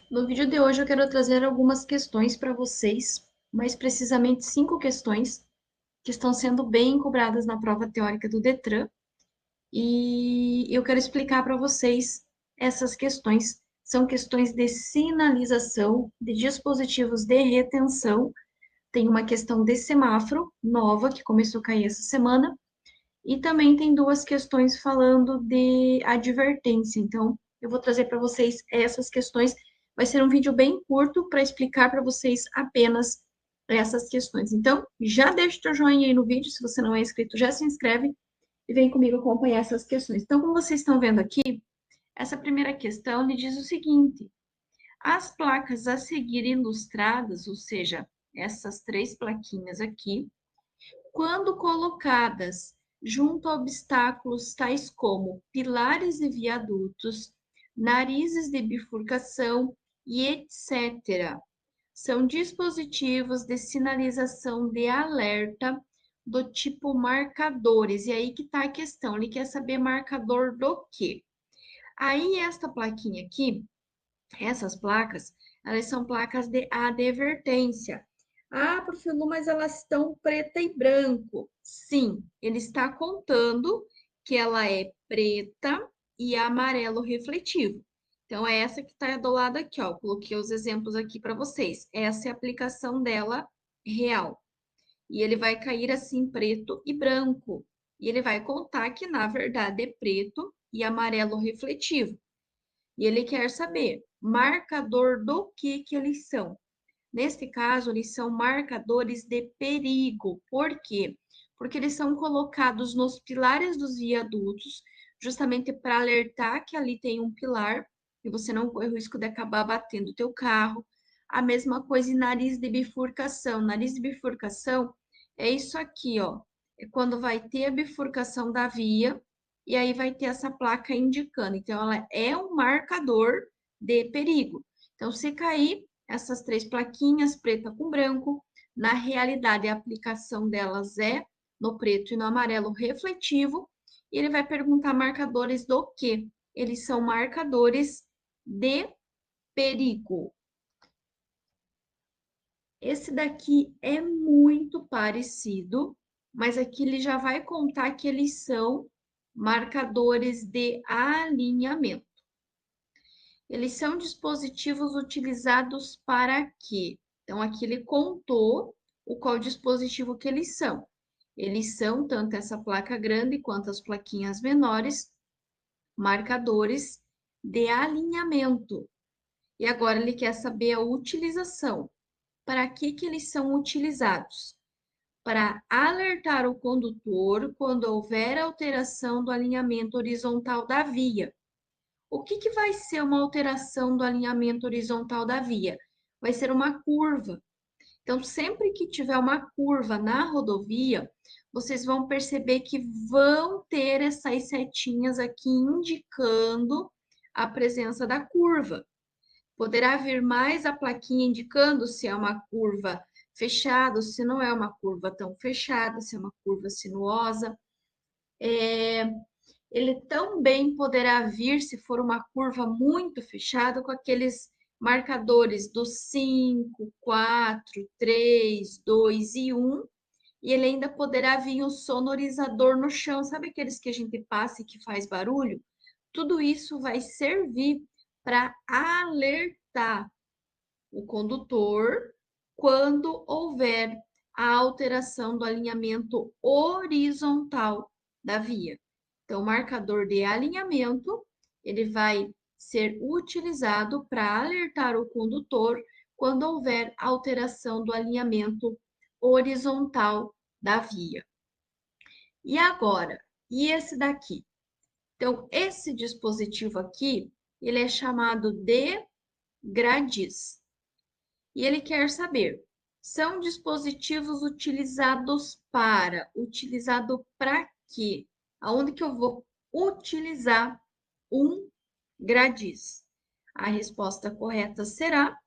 No vídeo de hoje eu quero trazer algumas questões para vocês, mais precisamente 5 questões que estão sendo bem cobradas na prova teórica do Detran, e eu quero explicar para vocês essas questões. São questões de sinalização de dispositivos de retenção. Tem uma questão de semáforo nova que começou a cair essa semana, e também tem 2 questões falando de advertência. Então, eu vou trazer para vocês essas questões. Vai ser um vídeo bem curto para explicar para vocês apenas essas questões. Então, já deixa o teu joinha aí no vídeo, se você não é inscrito, já se inscreve e vem comigo acompanhar essas questões. Então, como vocês estão vendo aqui, essa primeira questão lhe diz o seguinte: as placas a seguir ilustradas, ou seja, essas 3 plaquinhas aqui, quando colocadas junto a obstáculos tais como pilares e viadutos, narizes de bifurcação e etc. São dispositivos de sinalização de alerta do tipo marcadores. E aí que está a questão, ele quer saber marcador do quê? Aí esta plaquinha aqui, essas placas, elas são placas de advertência. Ah, prof. Lu, mas elas estão preta e branco. Sim, ele está contando que ela é preta e amarelo refletivo. Então, é essa que está do lado aqui, ó. Coloquei os exemplos aqui para vocês. Essa é a aplicação dela real. E ele vai cair assim, preto e branco. E ele vai contar que, na verdade, é preto e amarelo refletivo. E ele quer saber marcador do que eles são. Neste caso, eles são marcadores de perigo. Por quê? Porque eles são colocados nos pilares dos viadutos, justamente para alertar que ali tem um pilar e você não corre o risco de acabar batendo o teu carro. A mesma coisa em nariz de bifurcação. Nariz de bifurcação é isso aqui, ó. É quando vai ter a bifurcação da via e aí vai ter essa placa indicando. Então, ela é um marcador de perigo. Então, se cair essas 3 plaquinhas, preta com branco, na realidade, a aplicação delas é no preto e no amarelo refletivo, e ele vai perguntar marcadores do quê? Eles são marcadores de perigo. Esse daqui é muito parecido, mas aqui ele já vai contar que eles são marcadores de alinhamento. Eles são dispositivos utilizados para quê? Então, aqui ele contou qual dispositivo que eles são. Eles são, tanto essa placa grande quanto as plaquinhas menores, marcadores de alinhamento. E agora ele quer saber a utilização. Para que eles são utilizados? Para alertar o condutor quando houver alteração do alinhamento horizontal da via. O que vai ser uma alteração do alinhamento horizontal da via? Vai ser uma curva. Então, sempre que tiver uma curva na rodovia, vocês vão perceber que vão ter essas setinhas aqui indicando a presença da curva. Poderá vir mais a plaquinha indicando se é uma curva fechada, se não é uma curva tão fechada, se é uma curva sinuosa. Ele também poderá vir, se for uma curva muito fechada, com aqueles marcadores do 5, 4, 3, 2 e 1. E ele ainda poderá vir o sonorizador no chão. Sabe aqueles que a gente passa e que faz barulho? Tudo isso vai servir para alertar o condutor quando houver a alteração do alinhamento horizontal da via. Então, o marcador de alinhamento, ele vai ser utilizado para alertar o condutor quando houver alteração do alinhamento horizontal da via. E agora, e esse daqui? Então, esse dispositivo aqui, ele é chamado de gradis. E ele quer saber, são dispositivos utilizados para, utilizado para quê? Aonde que eu vou utilizar um gradis? A resposta correta será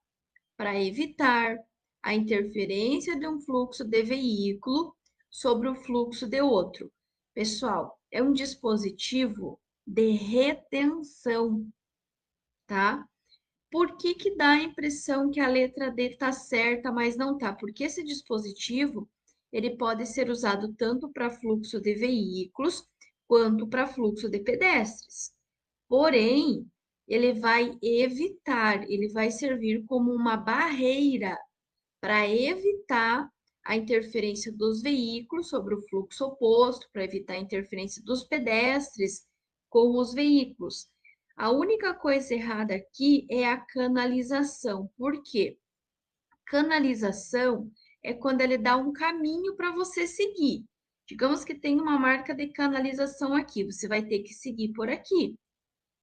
para evitar a interferência de um fluxo de veículo sobre o fluxo de outro. Pessoal, é um dispositivo de retenção, tá? Por que que dá a impressão que a letra D está certa, mas não está? Porque esse dispositivo, ele pode ser usado tanto para fluxo de veículos, quanto para fluxo de pedestres. Porém, ele vai evitar, ele vai servir como uma barreira para evitar a interferência dos veículos sobre o fluxo oposto, para evitar a interferência dos pedestres com os veículos. A única coisa errada aqui é a canalização. Por quê? Canalização é quando ele dá um caminho para você seguir. Digamos que tem uma marca de canalização aqui, você vai ter que seguir por aqui.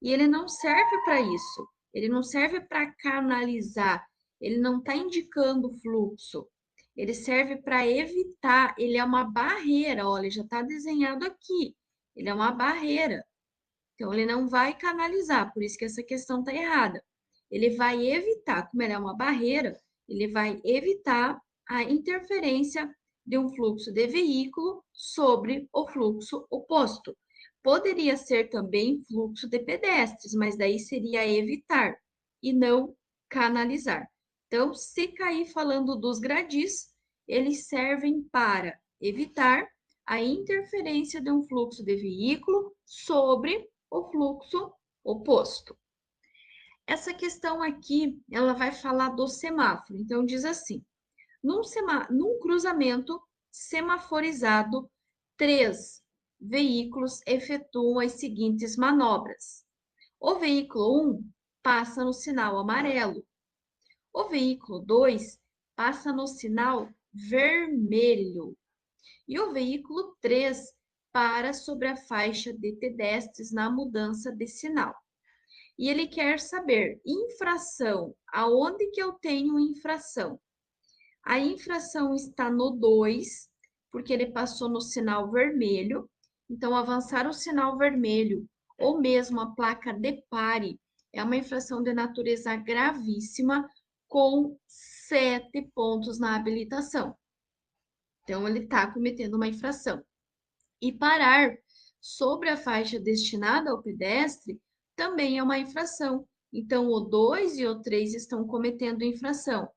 E ele não serve para isso. Ele não serve para canalizar. Ele não está indicando o fluxo. Ele serve para evitar. Ele é uma barreira. Olha, já está desenhado aqui. Ele é uma barreira. Então, ele não vai canalizar. Por isso que essa questão está errada. Ele vai evitar, como ele é uma barreira, ele vai evitar a interferência de um fluxo de veículo sobre o fluxo oposto. Poderia ser também fluxo de pedestres, mas daí seria evitar e não canalizar. Então, se cair falando dos gradis, eles servem para evitar a interferência de um fluxo de veículo sobre o fluxo oposto. Essa questão aqui, ela vai falar do semáforo. Então, diz assim: num cruzamento semaforizado, 3 veículos efetuam as seguintes manobras. O veículo 1 passa no sinal amarelo. O veículo 2 passa no sinal vermelho. E o veículo 3 para sobre a faixa de pedestres na mudança de sinal. E ele quer saber, infração, aonde que eu tenho infração? A infração está no 2, porque ele passou no sinal vermelho. Então, avançar o sinal vermelho, ou mesmo a placa de pare, é uma infração de natureza gravíssima, com 7 pontos na habilitação. Então, ele está cometendo uma infração. E parar sobre a faixa destinada ao pedestre também é uma infração. Então, o 2 e o 3 estão cometendo infração.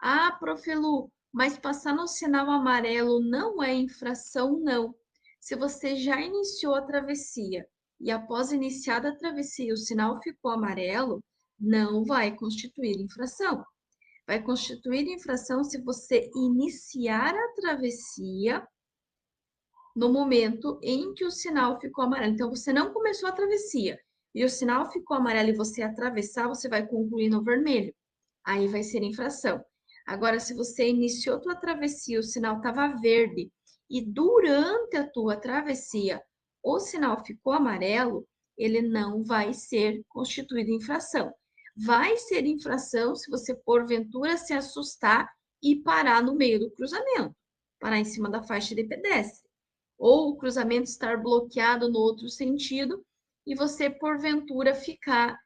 Ah, prof. Lu, mas passar no sinal amarelo não é infração, não. Se você já iniciou a travessia e após iniciada a travessia o sinal ficou amarelo, não vai constituir infração. Vai constituir infração se você iniciar a travessia no momento em que o sinal ficou amarelo. Então, você não começou a travessia e o sinal ficou amarelo e você atravessar, você vai concluir no vermelho. Aí vai ser infração. Agora, se você iniciou a tua travessia, o sinal estava verde e durante a tua travessia o sinal ficou amarelo, ele não vai ser constituído infração. Vai ser infração se você, porventura, se assustar e parar no meio do cruzamento, parar em cima da faixa de pedestre. Ou o cruzamento estar bloqueado no outro sentido e você, porventura, ficar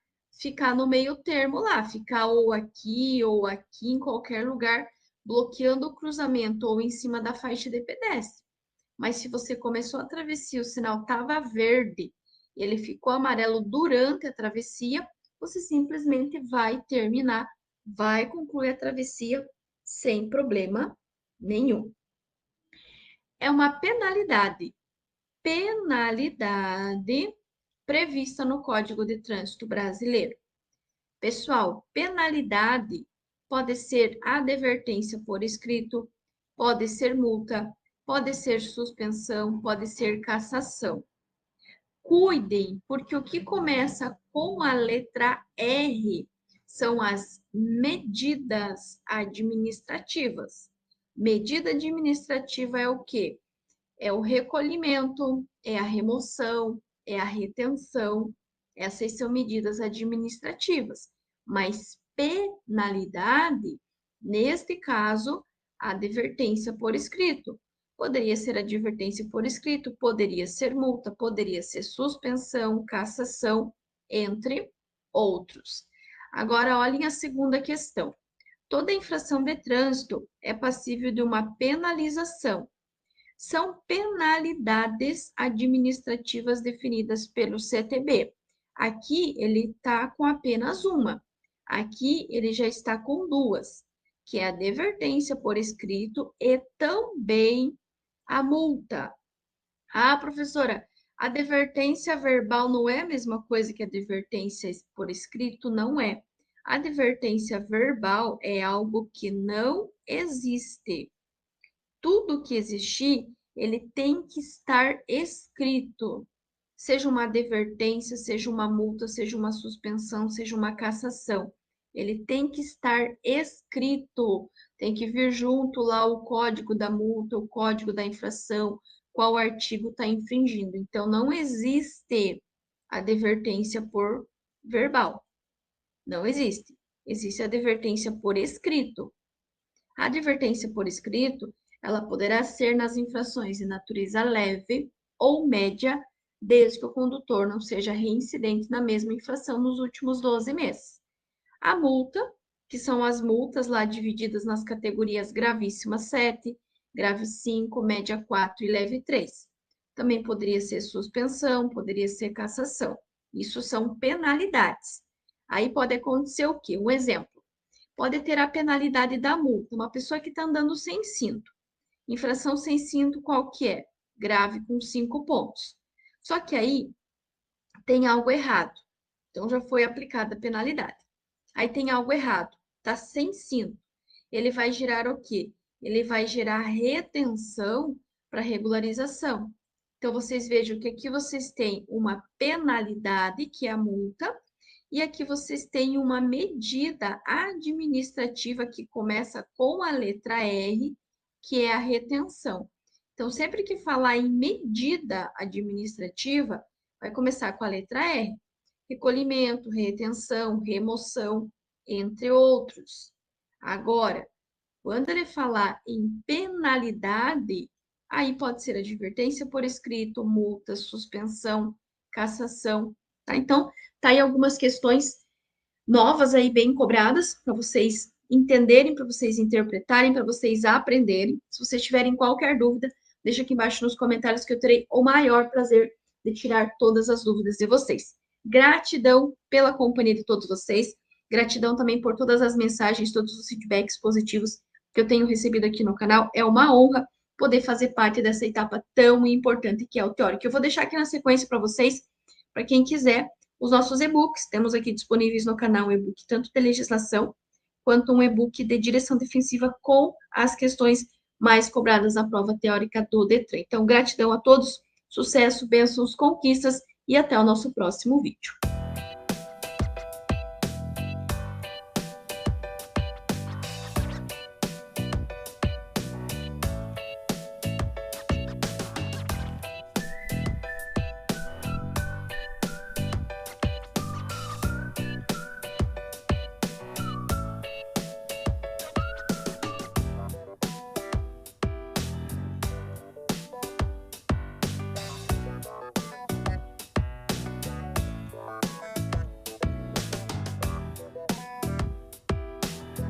no meio termo lá, ficar ou aqui, em qualquer lugar, bloqueando o cruzamento ou em cima da faixa de pedestre. Mas se você começou a travessia, o sinal estava verde, ele ficou amarelo durante a travessia, você simplesmente vai terminar, vai concluir a travessia sem problema nenhum. É uma penalidade prevista no Código de Trânsito Brasileiro. Pessoal, penalidade pode ser advertência por escrito, pode ser multa, pode ser suspensão, pode ser cassação. Cuidem, porque o que começa com a letra R são as medidas administrativas. Medida administrativa é o quê? É o recolhimento, é a remoção, é a retenção. Essas são medidas administrativas. Mas penalidade, neste caso, advertência por escrito. Poderia ser advertência por escrito, poderia ser multa, poderia ser suspensão, cassação, entre outros. Agora, olhem a segunda questão. Toda infração de trânsito é passível de uma penalização. São penalidades administrativas definidas pelo CTB. Aqui ele está com apenas uma. Aqui ele já está com duas, que é a advertência por escrito e também a multa. Ah, professora, a advertência verbal não é a mesma coisa que a advertência por escrito? Não é. A advertência verbal é algo que não existe. Tudo que existir, ele tem que estar escrito. Seja uma advertência, seja uma multa, seja uma suspensão, seja uma cassação. Ele tem que estar escrito. Tem que vir junto lá o código da multa, o código da infração, qual artigo está infringindo. Então, não existe advertência por verbal. Não existe. Existe advertência por escrito. A advertência por escrito, ela poderá ser nas infrações de natureza leve ou média, desde que o condutor não seja reincidente na mesma infração nos últimos 12 meses. A multa, que são as multas lá divididas nas categorias gravíssima 7, grave 5, média 4 e leve 3. Também poderia ser suspensão, poderia ser cassação. Isso são penalidades. Aí pode acontecer o quê? Um exemplo. Pode ter a penalidade da multa. Uma pessoa que está andando sem cinto. Infração sem cinto, qual que é? Grave com 5 pontos. Só que aí tem algo errado. Então, já foi aplicada a penalidade. Aí tem algo errado. Está sem cinto. Ele vai gerar o quê? Ele vai gerar retenção para regularização. Então, vocês vejam que aqui vocês têm uma penalidade, que é a multa, e aqui vocês têm uma medida administrativa que começa com a letra R, que é a retenção. Então, sempre que falar em medida administrativa, vai começar com a letra R. Recolhimento, retenção, remoção, entre outros. Agora, quando ele falar em penalidade, aí pode ser advertência por escrito, multa, suspensão, cassação, tá? Então, tá aí algumas questões novas aí bem cobradas para vocês entenderem, para vocês interpretarem, para vocês aprenderem. Se vocês tiverem qualquer dúvida, deixa aqui embaixo nos comentários que eu terei o maior prazer de tirar todas as dúvidas de vocês. Gratidão pela companhia de todos vocês. Gratidão também por todas as mensagens, todos os feedbacks positivos que eu tenho recebido aqui no canal. É uma honra poder fazer parte dessa etapa tão importante que é o teórico. Eu vou deixar aqui na sequência para vocês, para quem quiser, os nossos e-books. Temos aqui disponíveis no canal um e-book tanto de legislação, quanto um e-book de direção defensiva com as questões mais cobradas na prova teórica do Detran. Então, gratidão a todos, sucesso, bênçãos, conquistas e até o nosso próximo vídeo.